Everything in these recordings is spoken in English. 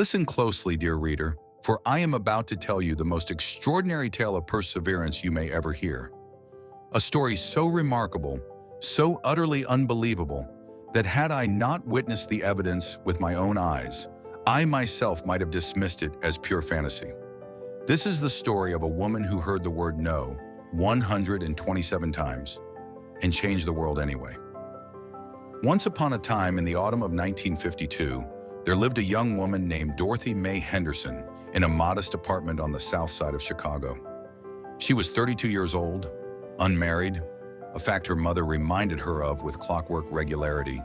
Listen closely, dear reader, for I am about to tell you the most extraordinary tale of perseverance you may ever hear. A story so remarkable, so utterly unbelievable, that had I not witnessed the evidence with my own eyes, I myself might have dismissed it as pure fantasy. This is the story of a woman who heard the word no 127 times and changed the world anyway. Once upon a time in the autumn of 1952, there lived a young woman named Dorothy Mae Henderson in a modest apartment on the south side of Chicago. She was 32 years old, unmarried, a fact her mother reminded her of with clockwork regularity,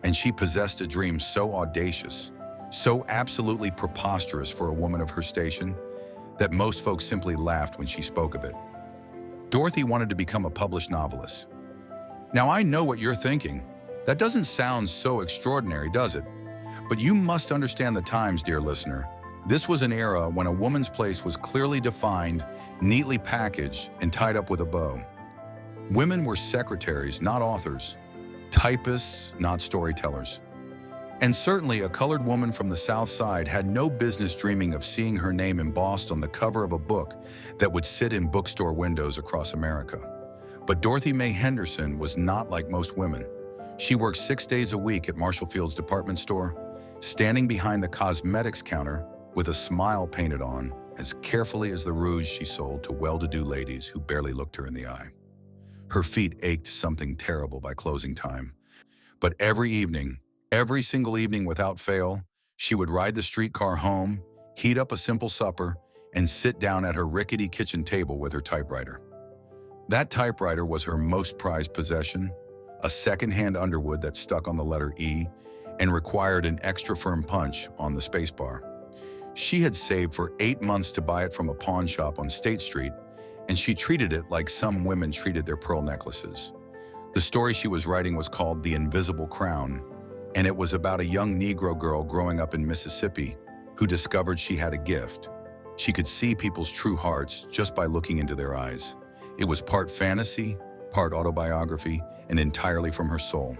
and she possessed a dream so audacious, so absolutely preposterous for a woman of her station, that most folks simply laughed when she spoke of it. Dorothy wanted to become a published novelist. Now I know what you're thinking. That doesn't sound so extraordinary, does it? But you must understand the times, dear listener. This was an era when a woman's place was clearly defined, neatly packaged, and tied up with a bow. Women were secretaries, not authors, typists, not storytellers. And certainly a colored woman from the South Side had no business dreaming of seeing her name embossed on the cover of a book that would sit in bookstore windows across America. But Dorothy Mae Henderson was not like most women. She worked 6 days a week at Marshall Field's department store, standing behind the cosmetics counter with a smile painted on, as carefully as the rouge she sold to well-to-do ladies who barely looked her in the eye. Her feet ached something terrible by closing time. But every evening, every single evening without fail, she would ride the streetcar home, heat up a simple supper, and sit down at her rickety kitchen table with her typewriter. That typewriter was her most prized possession, a second-hand Underwood that stuck on the letter E and required an extra firm punch on the spacebar. She had saved for 8 months to buy it from a pawn shop on State Street, and she treated it like some women treated their pearl necklaces. The story she was writing was called The Invisible Crown, and it was about a young Negro girl growing up in Mississippi who discovered she had a gift. She could see people's true hearts just by looking into their eyes. It was part fantasy, part autobiography, and entirely from her soul.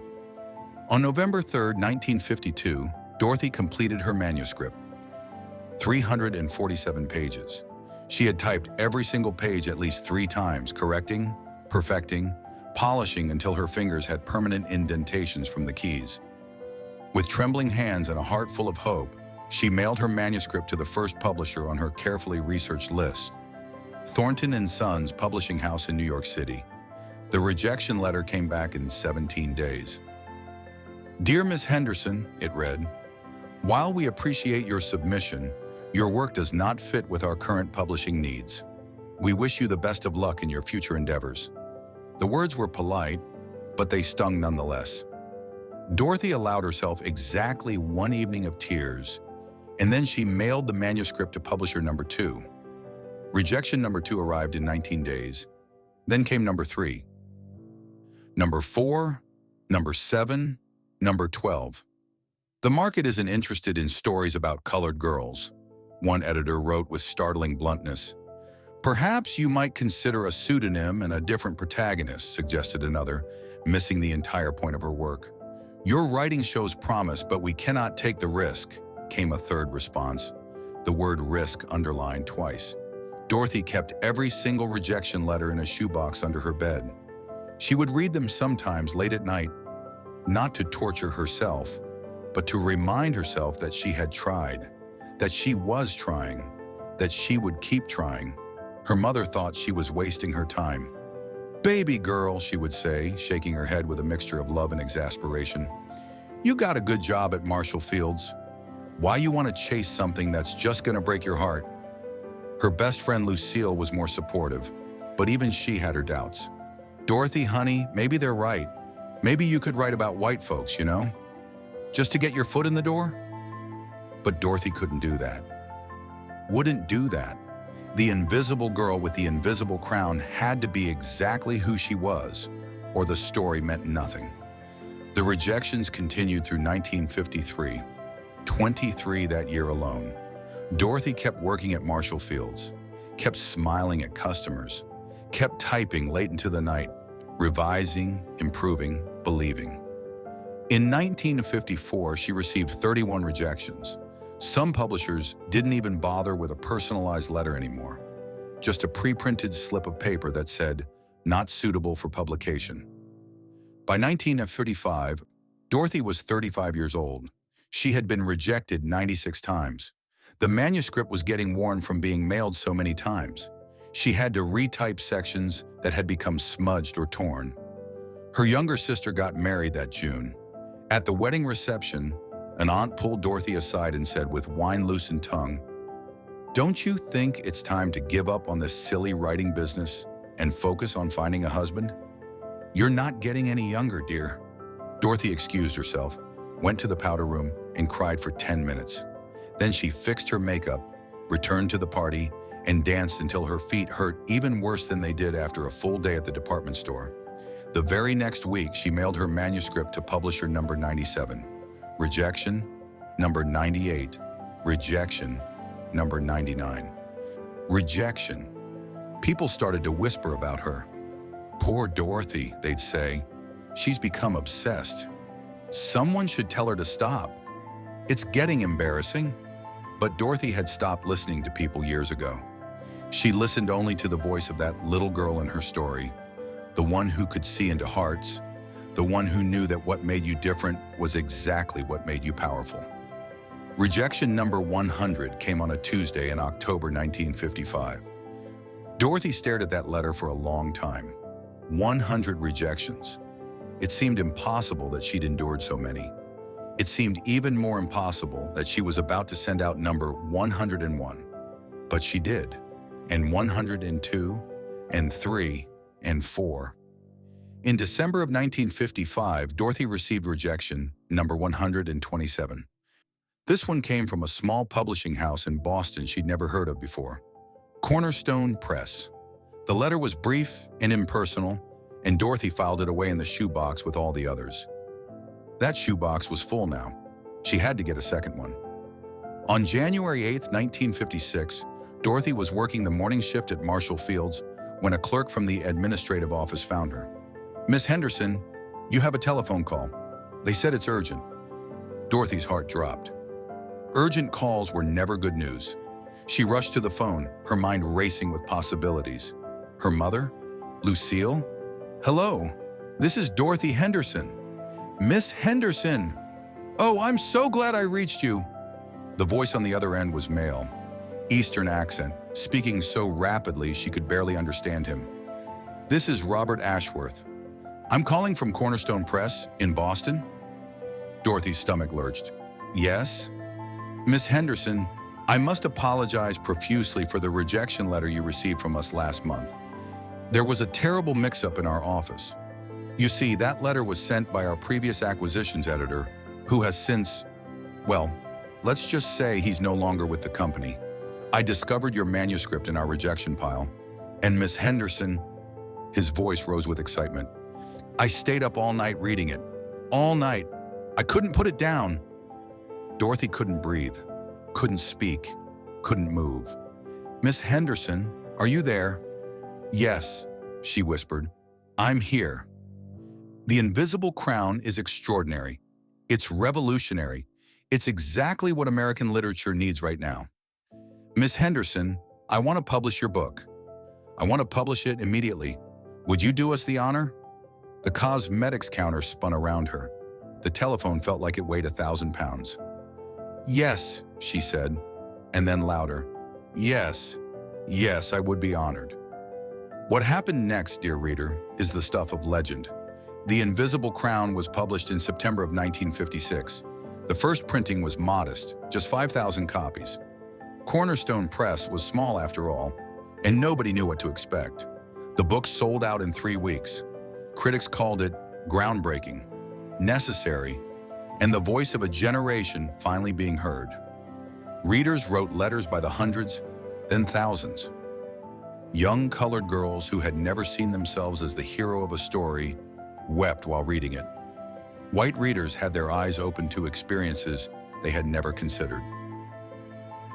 On November 3, 1952, Dorothy completed her manuscript, 347 pages. She had typed every single page at least 3 times, correcting, perfecting, polishing until her fingers had permanent indentations from the keys. With trembling hands and a heart full of hope, she mailed her manuscript to the first publisher on her carefully researched list, Thornton & Sons Publishing House in New York City. The rejection letter came back in 17 days. Dear Miss Henderson, it read, while we appreciate your submission, your work does not fit with our current publishing needs. We wish you the best of luck in your future endeavors. The words were polite, but they stung nonetheless. Dorothy allowed herself exactly 1 evening of tears, and then she mailed the manuscript to publisher number 2. Rejection number 2 arrived in 19 days. Then came number 3, number 4, number 7, number 12. The market isn't interested in stories about colored girls, one editor wrote with startling bluntness. Perhaps you might consider a pseudonym and a different protagonist, suggested another, missing the entire point of her work. Your writing shows promise, but we cannot take the risk, came a third response, the word risk underlined twice. Dorothy kept every single rejection letter in a shoebox under her bed. She would read them sometimes late at night, not to torture herself, but to remind herself that she had tried, that she was trying, that she would keep trying. Her mother thought she was wasting her time. Baby girl, she would say, shaking her head with a mixture of love and exasperation. You got a good job at Marshall Fields. Why you want to chase something that's just going to break your heart? Her best friend Lucille was more supportive, but even she had her doubts. Dorothy, honey, maybe they're right. Maybe you could write about white folks, you know? Just to get your foot in the door? But Dorothy couldn't do that. Wouldn't do that. The invisible girl with the invisible crown had to be exactly who she was, or the story meant nothing. The rejections continued through 1953, 23 that year alone. Dorothy kept working at Marshall Fields, kept smiling at customers, kept typing late into the night, revising, improving, believing. In 1954, she received 31 rejections, Some publishers didn't even bother with a personalized letter anymore, just a pre-printed slip of paper that said, "Not suitable for publication." By 1935, Dorothy was 35 years old. She had been rejected 96 times. The manuscript was getting worn from being mailed so many times. She had to retype sections that had become smudged or torn. Her younger sister got married that June. At the wedding reception, an aunt pulled Dorothy aside and said with wine-loosened tongue, "Don't you think it's time to give up on this silly writing business and focus on finding a husband? You're not getting any younger, dear." Dorothy excused herself, went to the powder room, and cried for 10 minutes. Then she fixed her makeup, returned to the party, and danced until her feet hurt even worse than they did after a full day at the department store. The very next week, she mailed her manuscript to publisher number 97. Rejection, number 98. Rejection, number 99. Rejection. People started to whisper about her. "Poor Dorothy," they'd say. "She's become obsessed. Someone should tell her to stop. It's getting embarrassing." But Dorothy had stopped listening to people years ago. She listened only to the voice of that little girl in her story, the one who could see into hearts, the one who knew that what made you different was exactly what made you powerful. Rejection number 100 came on a Tuesday in October 1955. Dorothy stared at that letter for a long time. 100 rejections. It seemed impossible that she'd endured so many. It seemed even more impossible that she was about to send out number 101. But she did. And 102, and 3, and 4. In December of 1955, Dorothy received rejection number 127. This one came from a small publishing house in Boston she'd never heard of before. Cornerstone Press. The letter was brief and impersonal, and Dorothy filed it away in the shoebox with all the others. That shoebox was full now. She had to get a second one. On January 8, 1956, Dorothy was working the morning shift at Marshall Fields when a clerk from the administrative office found her. "Miss Henderson, you have a telephone call. They said it's urgent." Dorothy's heart dropped. Urgent calls were never good news. She rushed to the phone, her mind racing with possibilities. Her mother? Lucille? "Hello, this is Dorothy Henderson." "Miss Henderson! Oh, I'm so glad I reached you." The voice on the other end was male, Eastern accent, speaking so rapidly she could barely understand him. "This is Robert Ashworth. I'm calling from Cornerstone Press in Boston." Dorothy's stomach lurched. "Yes? Miss Henderson, I must apologize profusely for the rejection letter you received from us last month. There was a terrible mix-up in our office. You see, that letter was sent by our previous acquisitions editor, who has since, well, let's just say he's no longer with the company. I discovered your manuscript in our rejection pile, and Miss Henderson," his voice rose with excitement, "I stayed up all night reading it. All night. I couldn't put it down." Dorothy couldn't breathe, couldn't speak, couldn't move. "Miss Henderson, are you there?" "Yes," she whispered. "I'm here." The Invisible Crown is extraordinary. It's revolutionary. It's exactly what American literature needs right now. "Miss Henderson, I want to publish your book. I want to publish it immediately. Would you do us the honor?" The cosmetics counter spun around her. The telephone felt like it weighed 1,000 pounds. "Yes," she said, and then louder, "Yes, yes, I would be honored." What happened next, dear reader, is the stuff of legend. The Invisible Crown was published in September of 1956. The first printing was modest, just 5,000 copies. Cornerstone Press was small after all, and nobody knew what to expect. The book sold out in 3 weeks. Critics called it groundbreaking, necessary, and the voice of a generation finally being heard. Readers wrote letters by the hundreds, then thousands. Young colored girls who had never seen themselves as the hero of a story wept while reading it. White readers had their eyes opened to experiences they had never considered.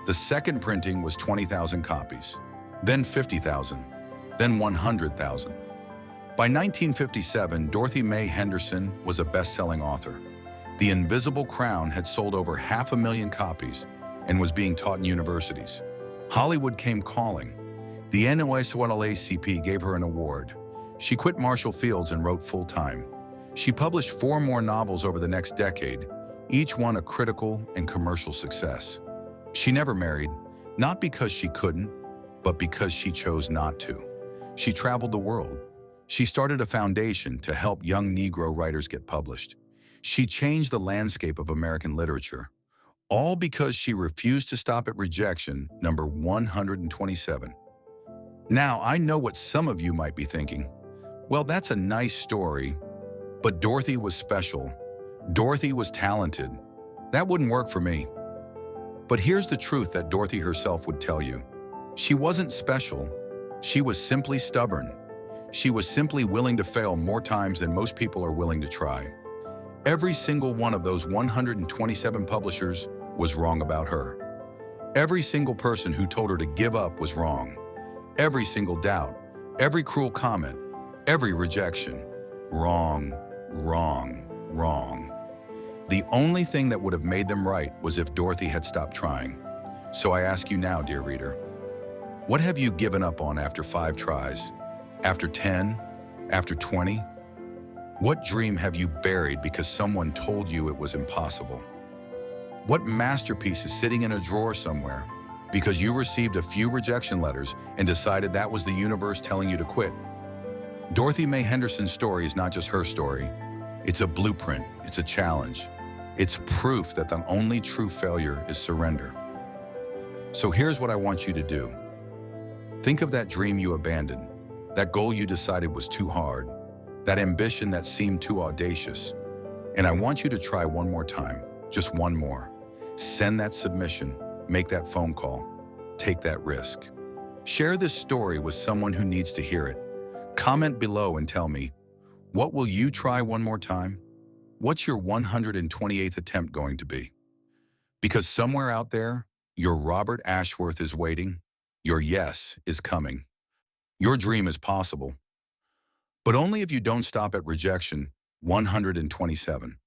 The second printing was 20,000 copies, then 50,000, then 100,000. By 1957, Dorothy Mae Henderson was a best-selling author. The Invisible Crown had sold over 500,000 copies, and was being taught in universities. Hollywood came calling. The NAACP gave her an award. She quit Marshall Fields and wrote full-time. She published 4 more novels over the next decade, each one a critical and commercial success. She never married, not because she couldn't, but because she chose not to. She traveled the world. She started a foundation to help young Negro writers get published. She changed the landscape of American literature, all because she refused to stop at rejection, number 127. Now, I know what some of you might be thinking. Well, that's a nice story, but Dorothy was special. Dorothy was talented. That wouldn't work for me. But here's the truth that Dorothy herself would tell you. She wasn't special. She was simply stubborn. She was simply willing to fail more times than most people are willing to try. Every single one of those 127 publishers was wrong about her. Every single person who told her to give up was wrong. Every single doubt, every cruel comment, every rejection. Wrong, wrong, wrong. The only thing that would have made them right was if Dorothy had stopped trying. So I ask you now, dear reader, what have you given up on after 5 tries? After 10? After 20? What dream have you buried because someone told you it was impossible? What masterpiece is sitting in a drawer somewhere because you received a few rejection letters and decided that was the universe telling you to quit? Dorothy Mae Henderson's story is not just her story. It's a blueprint. It's a challenge. It's proof that the only true failure is surrender. So here's what I want you to do. Think of that dream you abandoned, that goal you decided was too hard, that ambition that seemed too audacious. And I want you to try one more time, just one more. Send that submission, make that phone call, take that risk. Share this story with someone who needs to hear it. Comment below and tell me, what will you try one more time? What's your 128th attempt going to be? Because somewhere out there, your Robert Ashworth is waiting. Your yes is coming. Your dream is possible. But only if you don't stop at rejection 127.